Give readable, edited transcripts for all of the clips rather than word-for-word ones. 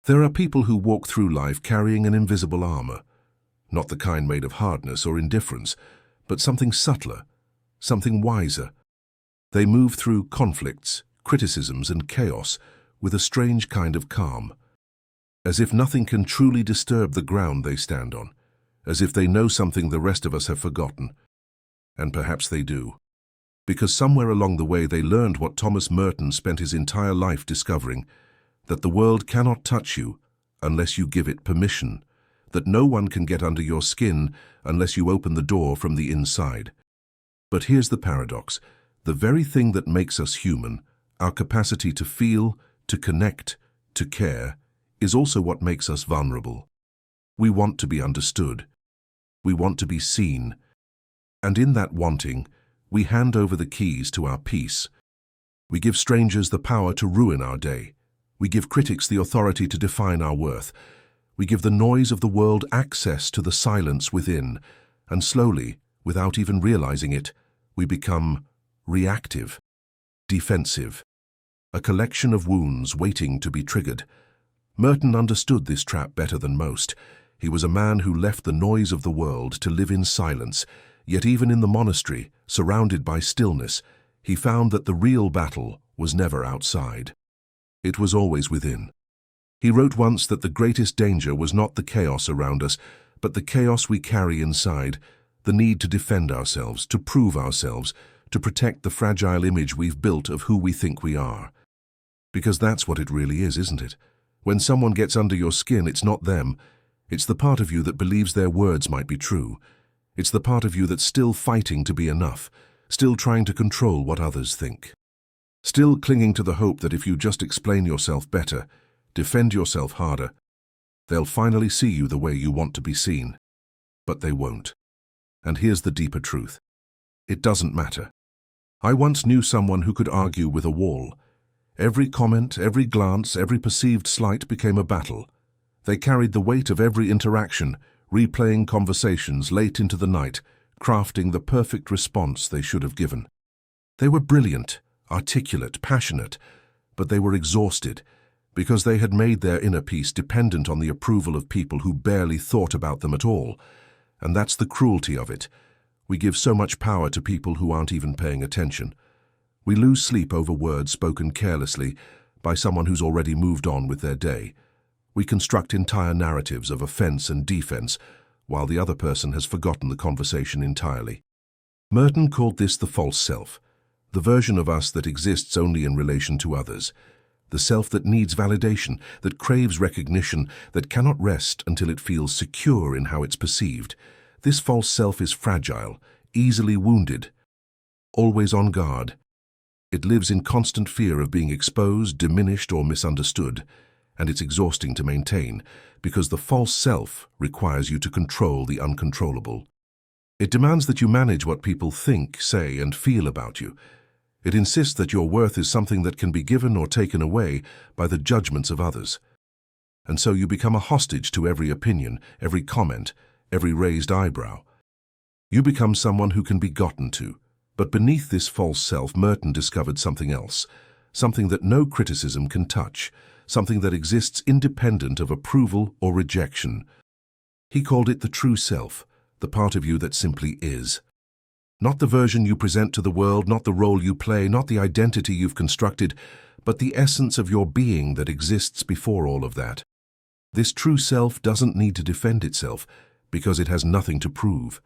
There are people who walk through life carrying an invisible armor, not the kind made of hardness or indifference, but something subtler, something wiser. They move through conflicts, criticisms, and chaos with a strange kind of calm, as if nothing can truly disturb the ground they stand on, as if they know something the rest of us have forgotten. And perhaps they do, because somewhere along the way they learned what Thomas Merton spent his entire life discovering, that the world cannot touch you unless you give it permission, that no one can get under your skin unless you open the door from the inside. But here's the paradox. The very thing that makes us human, our capacity to feel, to connect, to care, is also what makes us vulnerable. We want to be understood. We want to be seen. And in that wanting, we hand over the keys to our peace. We give strangers the power to ruin our day. We give critics the authority to define our worth. We give the noise of the world access to the silence within, and slowly, without even realizing it, we become reactive, defensive, a collection of wounds waiting to be triggered. Merton understood this trap better than most. He was a man who left the noise of the world to live in silence, yet even in the monastery, surrounded by stillness, he found that the real battle was never outside. It was always within. He wrote once that the greatest danger was not the chaos around us, but the chaos we carry inside, the need to defend ourselves, to prove ourselves, to protect the fragile image we've built of who we think we are. Because that's what it really is, isn't it? When someone gets under your skin, it's not them. It's the part of you that believes their words might be true. It's the part of you that's still fighting to be enough, still trying to control what others think. Still clinging to the hope that if you just explain yourself better, defend yourself harder, they'll finally see you the way you want to be seen. But they won't. And here's the deeper truth. It doesn't matter. I once knew someone who could argue with a wall. Every comment, every glance, every perceived slight became a battle. They carried the weight of every interaction, replaying conversations late into the night, crafting the perfect response they should have given. They were brilliant, articulate, passionate, but they were exhausted because they had made their inner peace dependent on the approval of people who barely thought about them at all. And that's the cruelty of it. We give so much power to people who aren't even paying attention. We lose sleep over words spoken carelessly by someone who's already moved on with their day. We construct entire narratives of offense and defense, while the other person has forgotten the conversation entirely. Merton called this the false self, the version of us that exists only in relation to others, the self that needs validation, that craves recognition, that cannot rest until it feels secure in how it's perceived. This false self is fragile, easily wounded, always on guard. It lives in constant fear of being exposed, diminished, or misunderstood, and it's exhausting to maintain because the false self requires you to control the uncontrollable. It demands that you manage what people think, say, and feel about you. It insists that your worth is something that can be given or taken away by the judgments of others. And so you become a hostage to every opinion, every comment, every raised eyebrow. You become someone who can be gotten to. But beneath this false self, Merton discovered something else, something that no criticism can touch, something that exists independent of approval or rejection. He called it the true self, the part of you that simply is. Not the version you present to the world, not the role you play, not the identity you've constructed, but the essence of your being that exists before all of that. This true self doesn't need to defend itself because it has nothing to prove.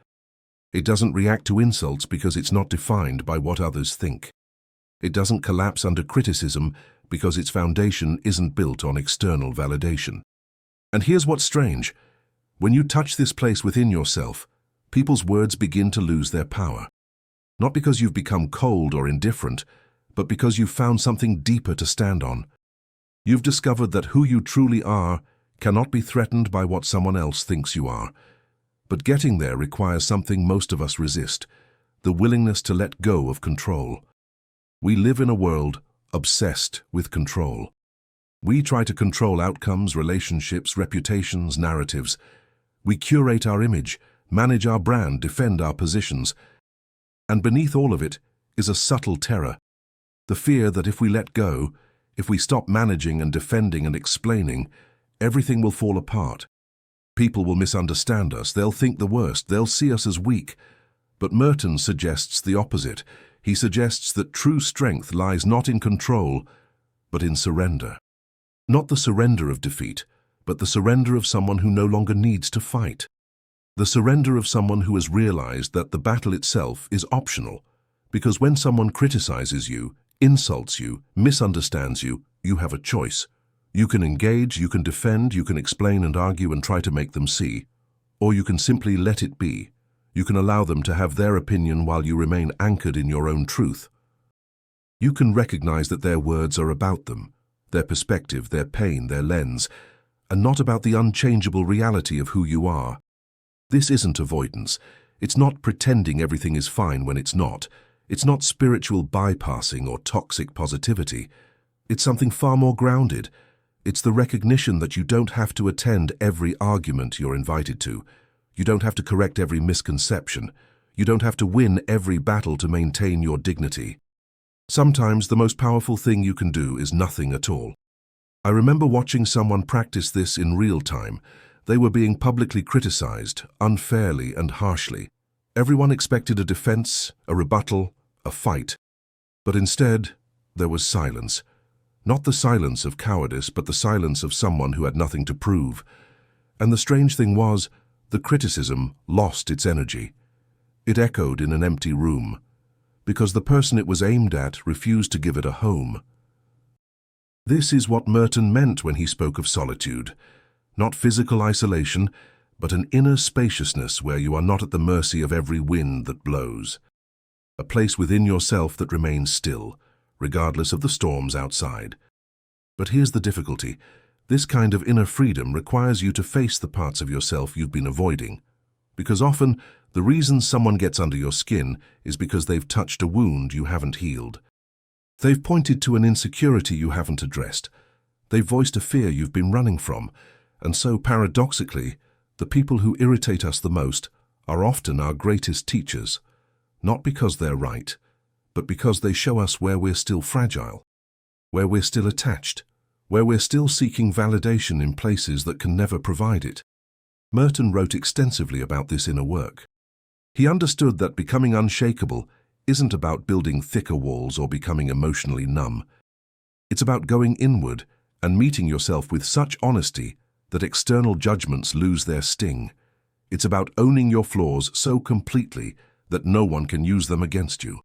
It doesn't react to insults because it's not defined by what others think. It doesn't collapse under criticism because its foundation isn't built on external validation. And here's what's strange. When you touch this place within yourself, people's words begin to lose their power. Not because you've become cold or indifferent, but because you've found something deeper to stand on. You've discovered that who you truly are cannot be threatened by what someone else thinks you are. But getting there requires something most of us resist, the willingness to let go of control. We live in a world obsessed with control. We try to control outcomes, relationships, reputations, narratives. We curate our image, manage our brand, defend our positions. And beneath all of it is a subtle terror, the fear that if we let go, if we stop managing and defending and explaining, everything will fall apart. People will misunderstand us, they'll think the worst, they'll see us as weak. But Merton suggests the opposite. He suggests that true strength lies not in control, but in surrender. Not the surrender of defeat, but the surrender of someone who no longer needs to fight. The surrender of someone who has realized that the battle itself is optional, because when someone criticizes you, insults you, misunderstands you, you have a choice. You can engage, you can defend, you can explain and argue and try to make them see, or you can simply let it be. You can allow them to have their opinion while you remain anchored in your own truth. You can recognize that their words are about them, their perspective, their pain, their lens, and not about the unchangeable reality of who you are. This isn't avoidance. It's not pretending everything is fine when it's not. It's not spiritual bypassing or toxic positivity. It's something far more grounded. It's the recognition that you don't have to attend every argument you're invited to. You don't have to correct every misconception. You don't have to win every battle to maintain your dignity. Sometimes the most powerful thing you can do is nothing at all. I remember watching someone practice this in real time. They were being publicly criticized, unfairly and harshly. Everyone expected a defense, a rebuttal, a fight. But instead, there was silence. Not the silence of cowardice, but the silence of someone who had nothing to prove. And the strange thing was, the criticism lost its energy. It echoed in an empty room, because the person it was aimed at refused to give it a home. This is what Merton meant when he spoke of solitude. Not physical isolation, but an inner spaciousness where you are not at the mercy of every wind that blows. A place within yourself that remains still, regardless of the storms outside. But here's the difficulty. This kind of inner freedom requires you to face the parts of yourself you've been avoiding. Because often, the reason someone gets under your skin is because they've touched a wound you haven't healed. They've pointed to an insecurity you haven't addressed. They've voiced a fear you've been running from. And so, paradoxically, the people who irritate us the most are often our greatest teachers. Not because they're right, but because they show us where we're still fragile, where we're still attached, where we're still seeking validation in places that can never provide it. Merton wrote extensively about this inner work. He understood that becoming unshakable isn't about building thicker walls or becoming emotionally numb. It's about going inward and meeting yourself with such honesty that external judgments lose their sting. It's about owning your flaws so completely that no one can use them against you.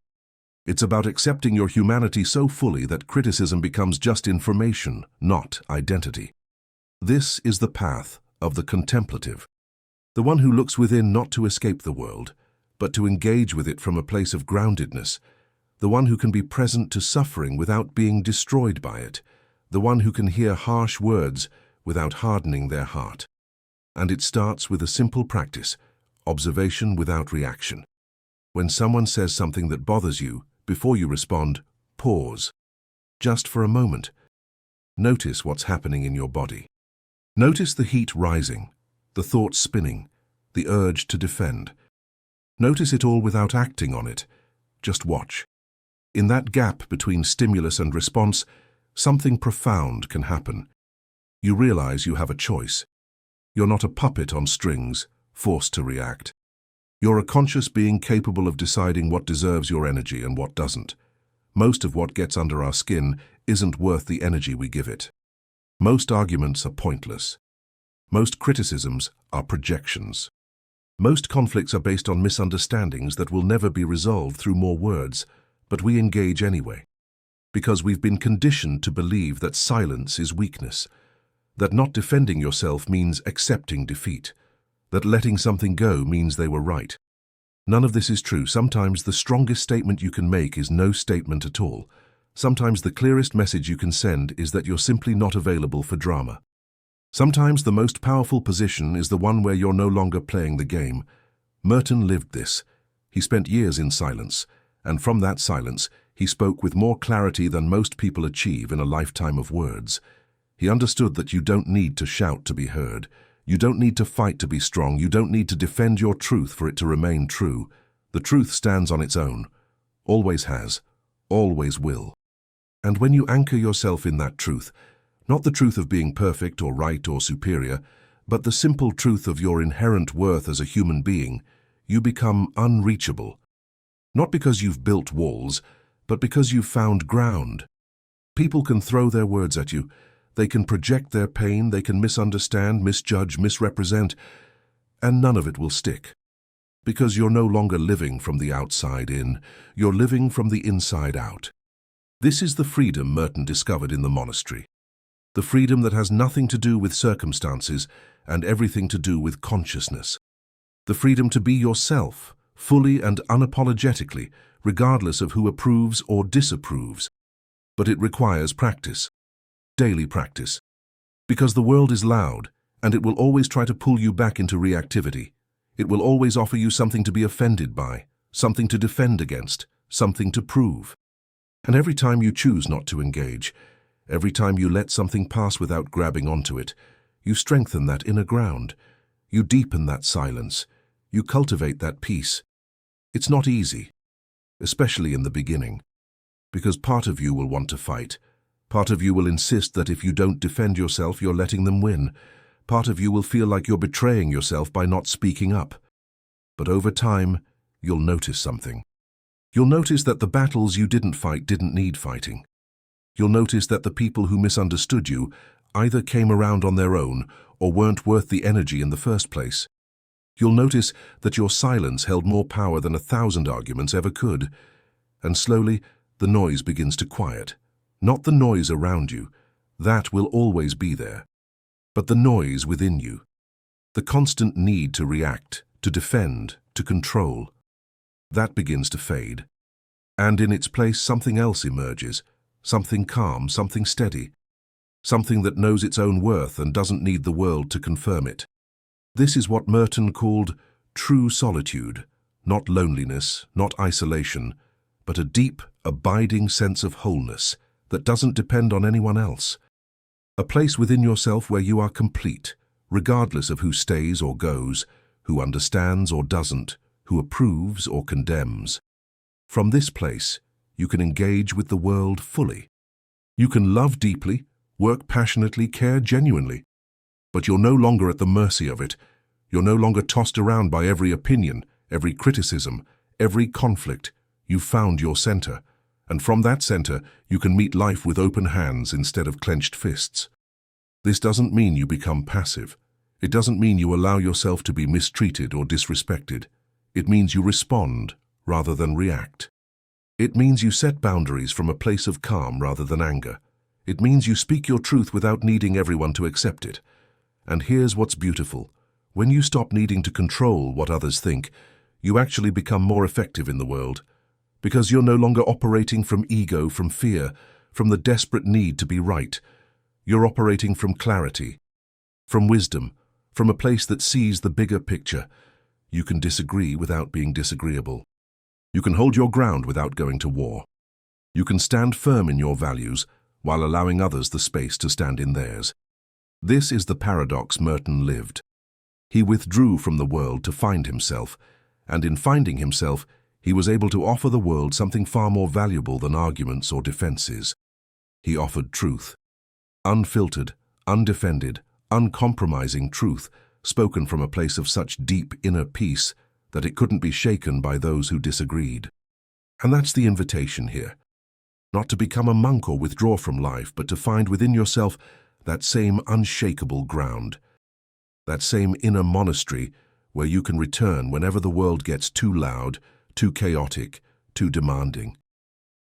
It's about accepting your humanity so fully that criticism becomes just information, not identity. This is the path of the contemplative, the one who looks within not to escape the world, but to engage with it from a place of groundedness, the one who can be present to suffering without being destroyed by it, the one who can hear harsh words without hardening their heart. And it starts with a simple practice, observation without reaction. When someone says something that bothers you, before you respond, pause. Just for a moment. Notice what's happening in your body. Notice the heat rising, the thoughts spinning, the urge to defend. Notice it all without acting on it. Just watch. In that gap between stimulus and response, something profound can happen. You realize you have a choice. You're not a puppet on strings, forced to react. You're a conscious being capable of deciding what deserves your energy and what doesn't. Most of what gets under our skin isn't worth the energy we give it. Most arguments are pointless. Most criticisms are projections. Most conflicts are based on misunderstandings that will never be resolved through more words, but we engage anyway. Because we've been conditioned to believe that silence is weakness, that not defending yourself means accepting defeat, that letting something go means they were right. None of this is true. Sometimes the strongest statement you can make is no statement at all. Sometimes the clearest message you can send is that you're simply not available for drama. Sometimes the most powerful position is the one where you're no longer playing the game. Merton lived this. He spent years in silence, and from that silence, he spoke with more clarity than most people achieve in a lifetime of words. He understood that you don't need to shout to be heard. You don't need to fight to be strong. You don't need to defend your truth for it to remain true. The truth stands on its own. Always has. Always will. And when you anchor yourself in that truth, Not the truth of being perfect or right or superior, but the simple truth of your inherent worth as a human being. You become unreachable. Not because you've built walls, but because you've found ground. People can throw their words at you. They can project their pain, they can misunderstand, misjudge, misrepresent, and none of it will stick. Because you're no longer living from the outside in, you're living from the inside out. This is the freedom Merton discovered in the monastery. The freedom that has nothing to do with circumstances and everything to do with consciousness. The freedom to be yourself, fully and unapologetically, regardless of who approves or disapproves. But it requires practice. Daily practice. Because the world is loud, and it will always try to pull you back into reactivity. It will always offer you something to be offended by, something to defend against, something to prove. And every time you choose not to engage, every time you let something pass without grabbing onto it, you strengthen that inner ground. You deepen that silence. You cultivate that peace. It's not easy, especially in the beginning, because part of you will want to fight. Part of you will insist that if you don't defend yourself, you're letting them win. Part of you will feel like you're betraying yourself by not speaking up. But over time, you'll notice something. You'll notice that the battles you didn't fight didn't need fighting. You'll notice that the people who misunderstood you either came around on their own or weren't worth the energy in the first place. You'll notice that your silence held more power than 1,000 arguments ever could. And slowly, the noise begins to quiet. Not the noise around you, that will always be there, but the noise within you. The constant need to react, to defend, to control. That begins to fade. And in its place something else emerges, something calm, something steady, something that knows its own worth and doesn't need the world to confirm it. This is what Merton called true solitude, not loneliness, not isolation, but a deep, abiding sense of wholeness that doesn't depend on anyone else. A place within yourself where you are complete, regardless of who stays or goes, who understands or doesn't, who approves or condemns. From this place, you can engage with the world fully. You can love deeply, work passionately, care genuinely. But you're no longer at the mercy of it. You're no longer tossed around by every opinion, every criticism, every conflict. You've found your center. And from that center, you can meet life with open hands instead of clenched fists. This doesn't mean you become passive. It doesn't mean you allow yourself to be mistreated or disrespected. It means you respond rather than react. It means you set boundaries from a place of calm rather than anger. It means you speak your truth without needing everyone to accept it. And here's what's beautiful. When you stop needing to control what others think, you actually become more effective in the world. Because you're no longer operating from ego, from fear, from the desperate need to be right. You're operating from clarity, from wisdom, from a place that sees the bigger picture. You can disagree without being disagreeable. You can hold your ground without going to war. You can stand firm in your values while allowing others the space to stand in theirs. This is the paradox Merton lived. He withdrew from the world to find himself, and in finding himself, he was able to offer the world something far more valuable than arguments or defenses. He offered truth. Unfiltered, undefended, uncompromising truth, spoken from a place of such deep inner peace that it couldn't be shaken by those who disagreed. And that's the invitation here. Not to become a monk or withdraw from life, but to find within yourself that same unshakable ground, that same inner monastery where you can return whenever the world gets too loud, too chaotic, too demanding.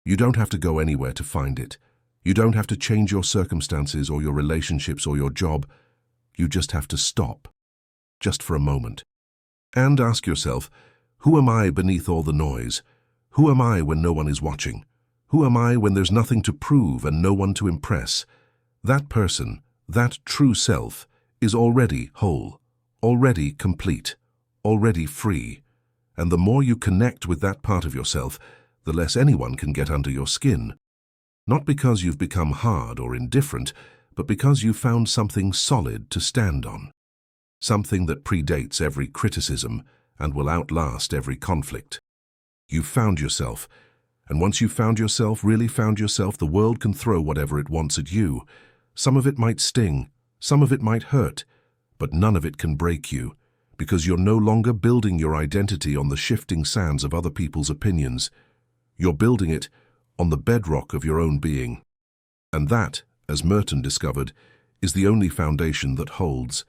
You don't have to go anywhere to find it. You don't have to change your circumstances or your relationships or your job. You just have to stop, just for a moment. And ask yourself, who am I beneath all the noise? Who am I when no one is watching? Who am I when there's nothing to prove and no one to impress? That person, that true self, is already whole, already complete, already free. And the more you connect with that part of yourself, the less anyone can get under your skin. Not because you've become hard or indifferent, but because you've found something solid to stand on. Something that predates every criticism and will outlast every conflict. You've found yourself, and once you've found yourself, really found yourself, the world can throw whatever it wants at you. Some of it might sting, some of it might hurt, but none of it can break you, because you're no longer building your identity on the shifting sands of other people's opinions. You're building it on the bedrock of your own being. And that, as Merton discovered, is the only foundation that holds.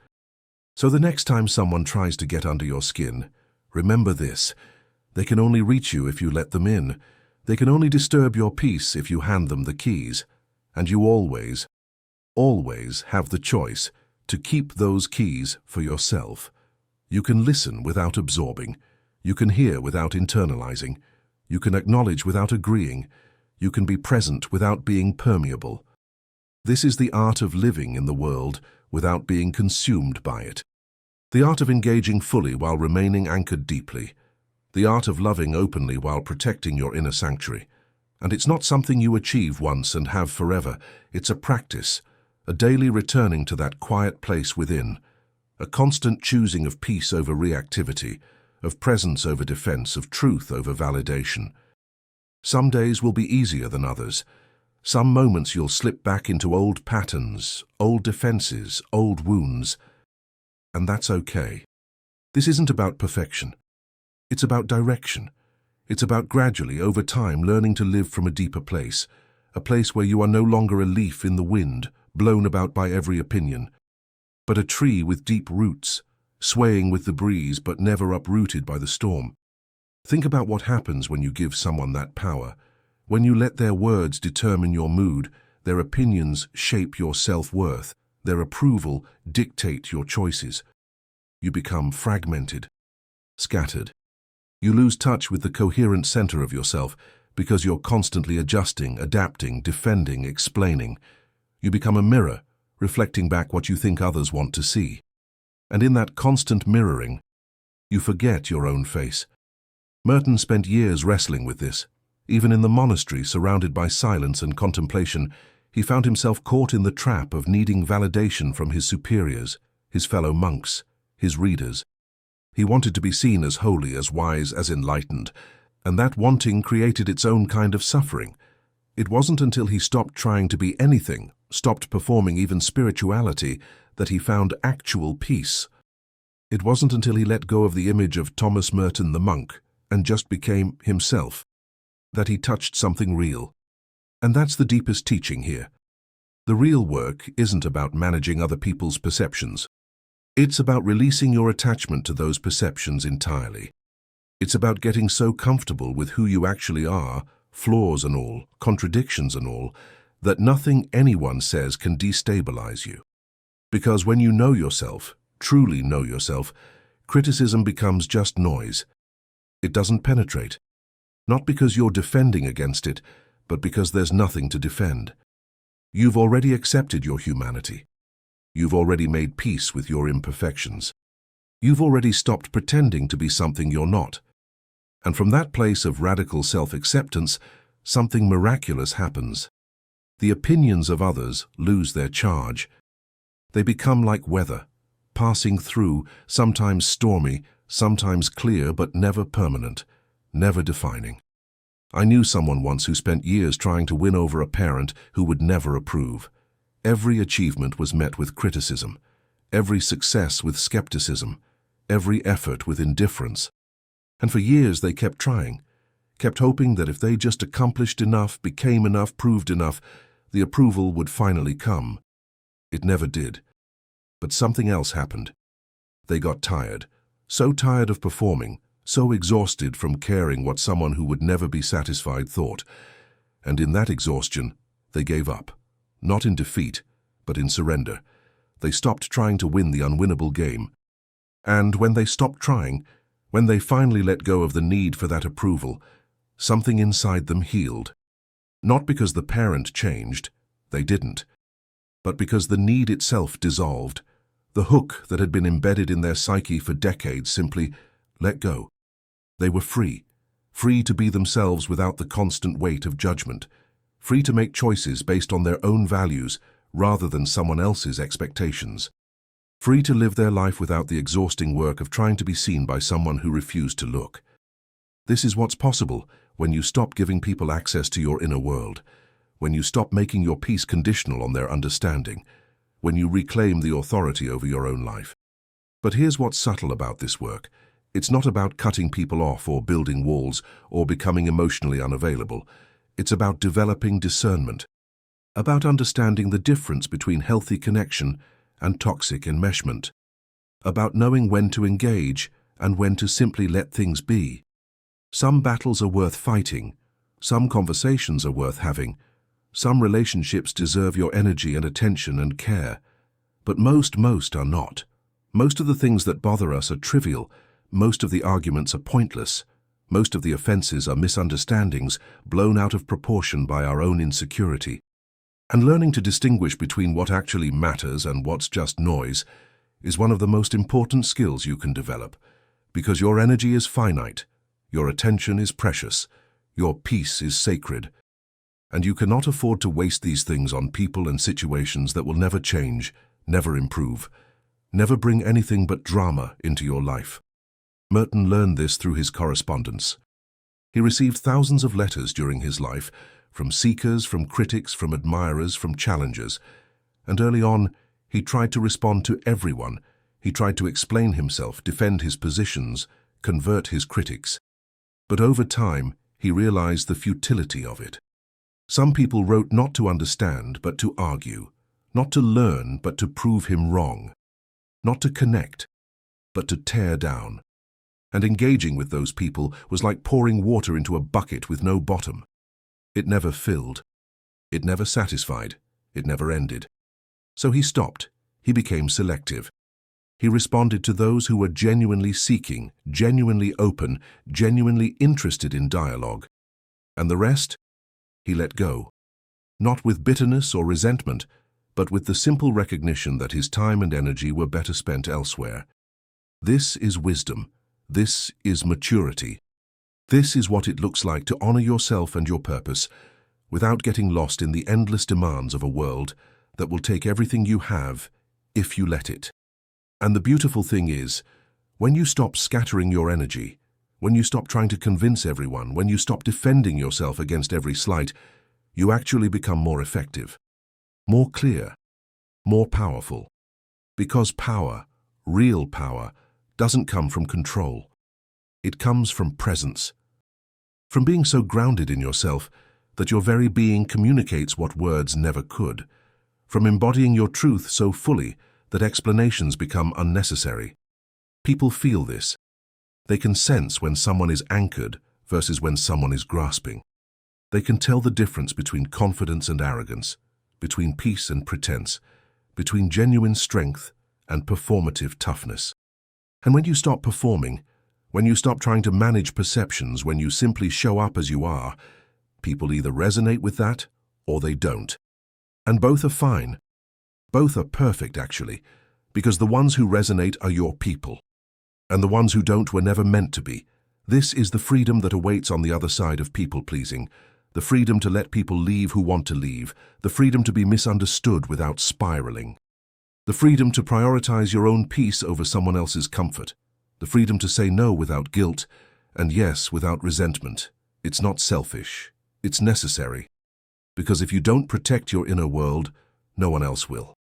So the next time someone tries to get under your skin, remember this: they can only reach you if you let them in. They can only disturb your peace if you hand them the keys. And you always, always have the choice to keep those keys for yourself. You can listen without absorbing. You can hear without internalizing. You can acknowledge without agreeing. You can be present without being permeable. This is the art of living in the world without being consumed by it. The art of engaging fully while remaining anchored deeply. The art of loving openly while protecting your inner sanctuary. And it's not something you achieve once and have forever. It's a practice, a daily returning to that quiet place within, a constant choosing of peace over reactivity, of presence over defense, of truth over validation. Some days will be easier than others. Some moments you'll slip back into old patterns, old defenses, old wounds. And that's okay. This isn't about perfection. It's about direction. It's about gradually, over time, learning to live from a deeper place, a place where you are no longer a leaf in the wind, blown about by every opinion, but a tree with deep roots, swaying with the breeze but never uprooted by the storm. Think about what happens when you give someone that power, when you let their words determine your mood, their opinions shape your self-worth, their approval dictate your choices. You become fragmented, scattered. You lose touch with the coherent center of yourself because you're constantly adjusting, adapting, defending, explaining. You become a mirror, reflecting back what you think others want to see. And in that constant mirroring, you forget your own face. Merton spent years wrestling with this. Even in the monastery, surrounded by silence and contemplation, he found himself caught in the trap of needing validation from his superiors, his fellow monks, his readers. He wanted to be seen as holy, as wise, as enlightened, and that wanting created its own kind of suffering. It wasn't until he stopped trying to be anything, stopped performing even spirituality, that he found actual peace. It wasn't until he let go of the image of Thomas Merton the monk and just became himself that he touched something real. And that's the deepest teaching here. The real work isn't about managing other people's perceptions. It's about releasing your attachment to those perceptions entirely. It's about getting so comfortable with who you actually are, flaws and all, contradictions and all, that nothing anyone says can destabilize you. Because when you know yourself, truly know yourself, criticism becomes just noise. It doesn't penetrate. Not because you're defending against it, but because there's nothing to defend. You've already accepted your humanity. You've already made peace with your imperfections. You've already stopped pretending to be something you're not. And from that place of radical self-acceptance, something miraculous happens. The opinions of others lose their charge. They become like weather, passing through, sometimes stormy, sometimes clear, but never permanent, never defining. I knew someone once who spent years trying to win over a parent who would never approve. Every achievement was met with criticism, every success with skepticism, every effort with indifference. And for years they kept trying, kept hoping that if they just accomplished enough, became enough, proved enough, the approval would finally come. It never did. But something else happened. They got tired, so tired of performing, so exhausted from caring what someone who would never be satisfied thought. And in that exhaustion, they gave up. Not in defeat, but in surrender. They stopped trying to win the unwinnable game. And when they stopped trying, when they finally let go of the need for that approval, something inside them healed. Not because the parent changed, they didn't, but because the need itself dissolved. The hook that had been embedded in their psyche for decades simply let go. They were free, free to be themselves without the constant weight of judgment, free to make choices based on their own values rather than someone else's expectations, free to live their life without the exhausting work of trying to be seen by someone who refused to look. This is what's possible when you stop giving people access to your inner world, when you stop making your peace conditional on their understanding, when you reclaim the authority over your own life. But here's what's subtle about this work. It's not about cutting people off or building walls or becoming emotionally unavailable. It's about developing discernment, about understanding the difference between healthy connection and toxic enmeshment, about knowing when to engage and when to simply let things be. Some battles are worth fighting, some conversations are worth having, some relationships deserve your energy and attention and care, but most are not. Most of the things that bother us are trivial, most of the arguments are pointless, most of the offenses are misunderstandings blown out of proportion by our own insecurity. And learning to distinguish between what actually matters and what's just noise is one of the most important skills you can develop, because your energy is finite, your attention is precious, your peace is sacred, and you cannot afford to waste these things on people and situations that will never change, never improve, never bring anything but drama into your life. Merton learned this through his correspondence. He received thousands of letters during his life, from seekers, from critics, from admirers, from challengers, and early on, he tried to respond to everyone. He tried to explain himself, defend his positions, convert his critics. But over time, he realized the futility of it. Some people wrote not to understand, but to argue, not to learn, but to prove him wrong, not to connect, but to tear down. And engaging with those people was like pouring water into a bucket with no bottom. It never filled. It never satisfied. It never ended. So he stopped. He became selective. He responded to those who were genuinely seeking, genuinely open, genuinely interested in dialogue. And the rest? He let go. Not with bitterness or resentment, but with the simple recognition that his time and energy were better spent elsewhere. This is wisdom. This is maturity. This is what it looks like to honor yourself and your purpose without getting lost in the endless demands of a world that will take everything you have if you let it. And the beautiful thing is, when you stop scattering your energy, when you stop trying to convince everyone, when you stop defending yourself against every slight, you actually become more effective, more clear, more powerful. Because power, real power, doesn't come from control. It comes from presence. From being so grounded in yourself that your very being communicates what words never could. From embodying your truth so fully that explanations become unnecessary. People feel this. They can sense when someone is anchored versus when someone is grasping. They can tell the difference between confidence and arrogance, between peace and pretense, between genuine strength and performative toughness. And when you stop performing, when you stop trying to manage perceptions, when you simply show up as you are, people either resonate with that or they don't. And both are fine. Both are perfect, actually, because the ones who resonate are your people, and the ones who don't were never meant to be. This is the freedom that awaits on the other side of people-pleasing, the freedom to let people leave who want to leave, the freedom to be misunderstood without spiraling, the freedom to prioritize your own peace over someone else's comfort, the freedom to say no without guilt, and yes without resentment. It's not selfish. It's necessary. Because if you don't protect your inner world, no one else will.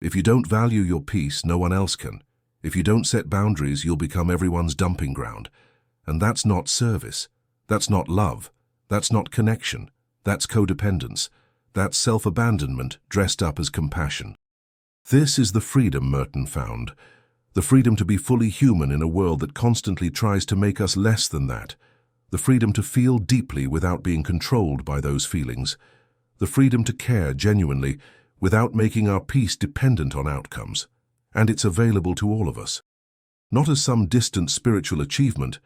If you don't value your peace, no one else can. If you don't set boundaries, you'll become everyone's dumping ground. And that's not service. That's not love. That's not connection. That's codependence. That's self-abandonment dressed up as compassion. This is the freedom Merton found. The freedom to be fully human in a world that constantly tries to make us less than that. The freedom to feel deeply without being controlled by those feelings. The freedom to care genuinely without making our peace dependent on outcomes. And it's available to all of us. Not as some distant spiritual achievement,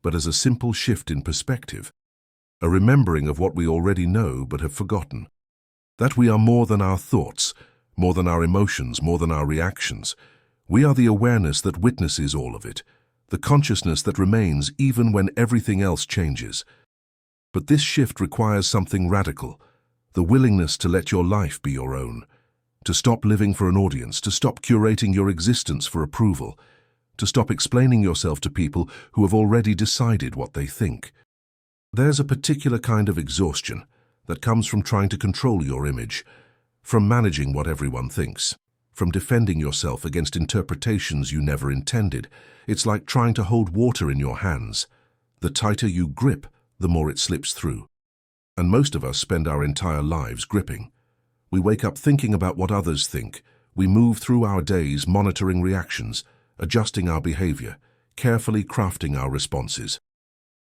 but as a simple shift in perspective. A remembering of what we already know but have forgotten. That we are more than our thoughts, more than our emotions, more than our reactions. We are the awareness that witnesses all of it, the consciousness that remains even when everything else changes. But this shift requires something radical, the willingness to let your life be your own, to stop living for an audience, to stop curating your existence for approval, to stop explaining yourself to people who have already decided what they think. There's a particular kind of exhaustion, that comes from trying to control your image, from managing what everyone thinks, from defending yourself against interpretations you never intended. It's like trying to hold water in your hands. The tighter you grip, the more it slips through. And most of us spend our entire lives gripping. We wake up thinking about what others think. We move through our days monitoring reactions, adjusting our behavior, carefully crafting our responses.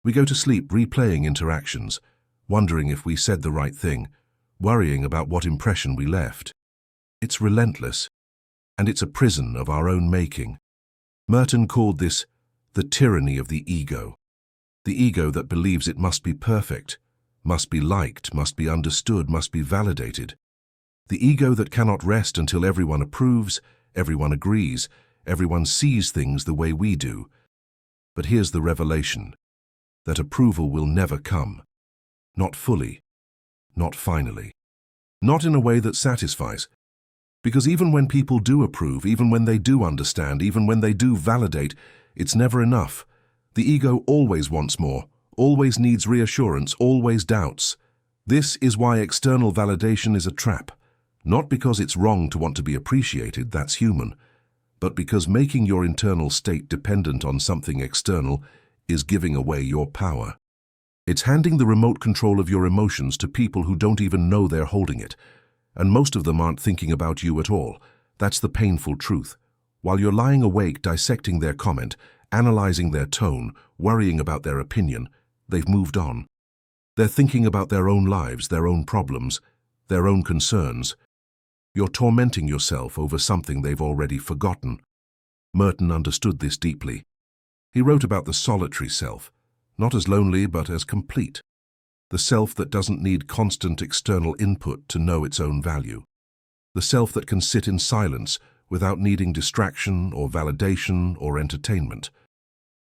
We go to sleep replaying interactions, wondering if we said the right thing, worrying about what impression we left. It's relentless, and it's a prison of our own making. Merton called this the tyranny of the ego. The ego that believes it must be perfect, must be liked, must be understood, must be validated. The ego that cannot rest until everyone approves, everyone agrees, everyone sees things the way we do. But here's the revelation, that approval will never come. Not fully, not finally, not in a way that satisfies. Because even when people do approve, even when they do understand, even when they do validate, it's never enough. The ego always wants more, always needs reassurance, always doubts. This is why external validation is a trap. Not because it's wrong to want to be appreciated, that's human, but because making your internal state dependent on something external is giving away your power. It's handing the remote control of your emotions to people who don't even know they're holding it. And most of them aren't thinking about you at all. That's the painful truth. While you're lying awake dissecting their comment, analyzing their tone, worrying about their opinion, they've moved on. They're thinking about their own lives, their own problems, their own concerns. You're tormenting yourself over something they've already forgotten. Merton understood this deeply. He wrote about the solitary self, not as lonely but as complete. The self that doesn't need constant external input to know its own value. The self that can sit in silence without needing distraction or validation or entertainment.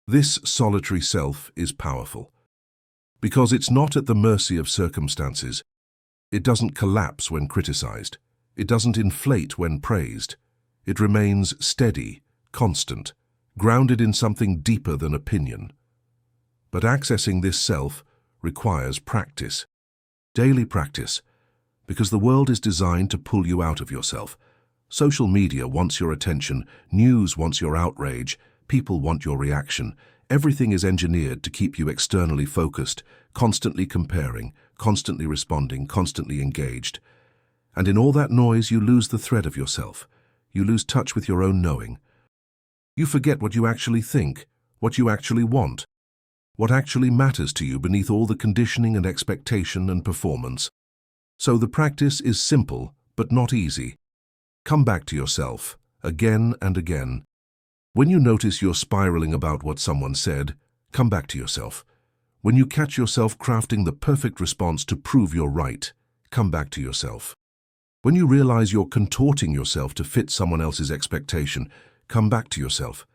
This solitary self is powerful because it's not at the mercy of circumstances. It doesn't collapse when criticized. It doesn't inflate when praised. It remains steady, constant, grounded in something deeper than opinion. But accessing this self requires practice, daily practice, because the world is designed to pull you out of yourself. Social media wants your attention, news wants your outrage, people want your reaction. Everything is engineered to keep you externally focused, constantly comparing, constantly responding, constantly engaged. And in all that noise, you lose the thread of yourself. You lose touch with your own knowing. You forget what you actually think, what you actually want, what actually matters to you beneath all the conditioning and expectation and performance. So the practice is simple, but not easy. Come back to yourself, again and again. When you notice you're spiraling about what someone said, come back to yourself. When you catch yourself crafting the perfect response to prove you're right, come back to yourself. When you realize you're contorting yourself to fit someone else's expectation, come back to yourself.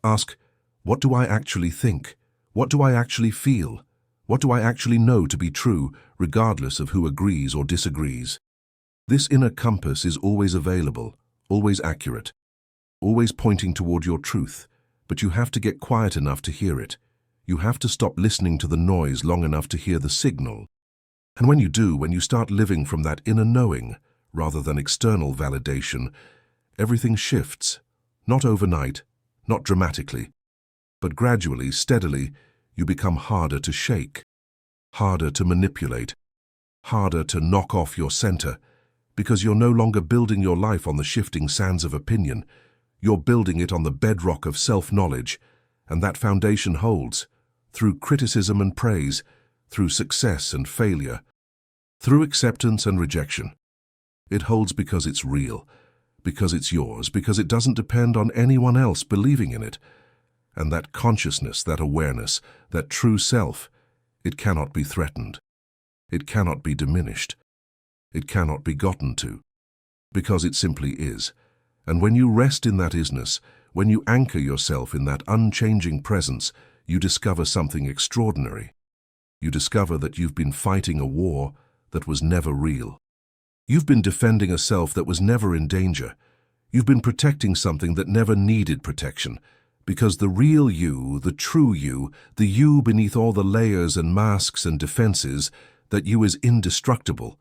Ask, what do I actually think? What do I actually feel? What do I actually know to be true, regardless of who agrees or disagrees? This inner compass is always available, always accurate, always pointing toward your truth, but you have to get quiet enough to hear it. You have to stop listening to the noise long enough to hear the signal. And when you do, when you start living from that inner knowing, rather than external validation, everything shifts, not overnight, not dramatically, but gradually, steadily, you become harder to shake, harder to manipulate, harder to knock off your center, because you're no longer building your life on the shifting sands of opinion. You're building it on the bedrock of self-knowledge, and that foundation holds, through criticism and praise, through success and failure, through acceptance and rejection. It holds because it's real, because it's yours, because it doesn't depend on anyone else believing in it. And that consciousness, that awareness, that true self, it cannot be threatened. It cannot be diminished. It cannot be gotten to, because it simply is. And when you rest in that isness, when you anchor yourself in that unchanging presence, you discover something extraordinary. You discover that you've been fighting a war that was never real. You've been defending a self that was never in danger. You've been protecting something that never needed protection, because the real you, the true you, the you beneath all the layers and masks and defenses, that you is indestructible.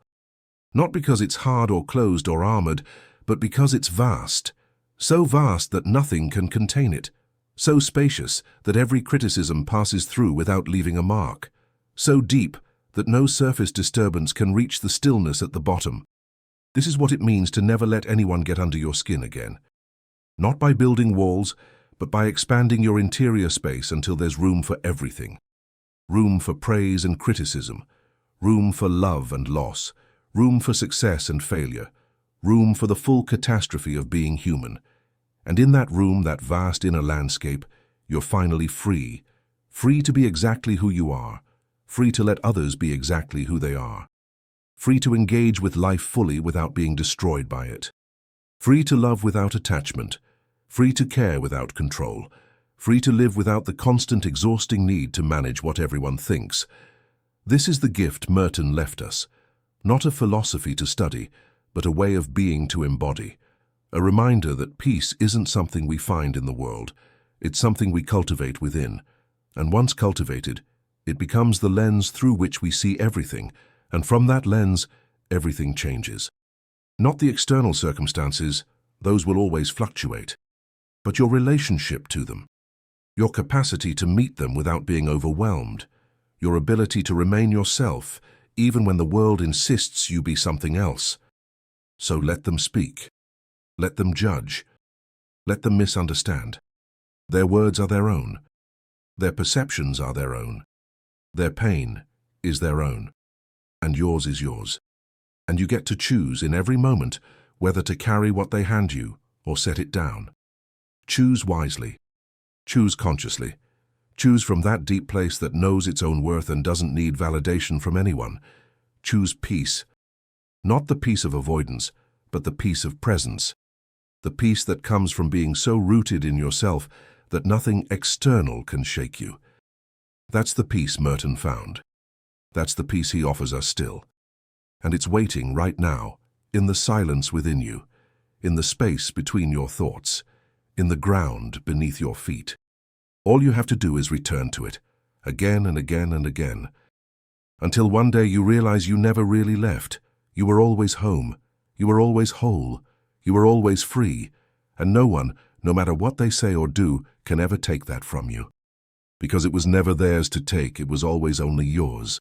Not because it's hard or closed or armored, but because it's vast. So vast that nothing can contain it. So spacious that every criticism passes through without leaving a mark. So deep that no surface disturbance can reach the stillness at the bottom. This is what it means to never let anyone get under your skin again. Not by building walls, but by expanding your interior space until there's room for everything. Room for praise and criticism. Room for love and loss. Room for success and failure. Room for the full catastrophe of being human. And in that room, that vast inner landscape, you're finally free. Free to be exactly who you are. Free to let others be exactly who they are. Free to engage with life fully without being destroyed by it. Free to love without attachment. Free to care without control. Free to live without the constant exhausting need to manage what everyone thinks. This is the gift Merton left us. Not a philosophy to study, but a way of being to embody. A reminder that peace isn't something we find in the world. It's something we cultivate within. And once cultivated, it becomes the lens through which we see everything, and from that lens, everything changes. Not the external circumstances, those will always fluctuate, but your relationship to them, your capacity to meet them without being overwhelmed, your ability to remain yourself, even when the world insists you be something else. So let them speak. Let them judge. Let them misunderstand. Their words are their own. Their perceptions are their own. Their pain is their own. And yours is yours. And you get to choose in every moment whether to carry what they hand you or set it down. Choose wisely. Choose consciously. Choose from that deep place that knows its own worth and doesn't need validation from anyone. Choose peace. Not the peace of avoidance, but the peace of presence. The peace that comes from being so rooted in yourself that nothing external can shake you. That's the peace Merton found. That's the peace he offers us still. And it's waiting right now, in the silence within you, in the space between your thoughts, in the ground beneath your feet. All you have to do is return to it, again and again and again, until one day you realize you never really left. You were always home. You were always whole. You were always free. And no one, no matter what they say or do, can ever take that from you. Because it was never theirs to take, it was always only yours.